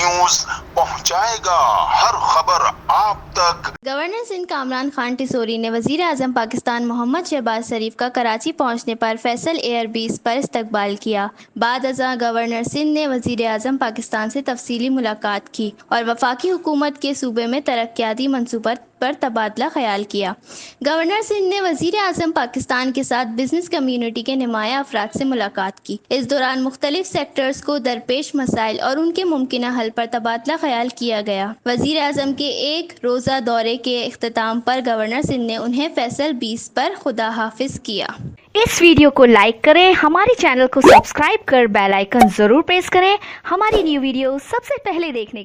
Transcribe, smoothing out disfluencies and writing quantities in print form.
News पहुंचाएगा हर खबर आप तक। गवर्नर सिंध कामरान खान टिसोरी ने वजीर आजम पाकिस्तान मोहम्मद शहबाज शरीफ का कराची पहुंचने पर फैसल एयर बेस पर इस्तकबाल किया। बाद अज़ां गवर्नर सिंध ने वजीर आजम पाकिस्तान से तफसीली मुलाकात की और वफाकी हुकूमत के सूबे में तरक्याती मंसूबत पर तबादला ख्याल किया। गवर्नर सिंध ने वजीर आजम पाकिस्तान के साथ बिजनेस कम्युनिटी के नुमाया अफराद से मुलाकात की। इस दौरान मुख्तलिफ सेक्टर्स को दरपेश मसाइल और उनके मुमकिन हल पर तबादला ख्याल किया गया। वजीर आजम के एक रोज़ा दौरे के इख्तिताम पर गवर्नर सिंध ने उन्हें फैसल 20 पर खुदा हाफिज किया। इस वीडियो को लाइक करें, हमारे चैनल को सब्सक्राइब कर बेल आइकन जरूर प्रेस करें हमारी न्यू वीडियो सबसे पहले देखने के लिए।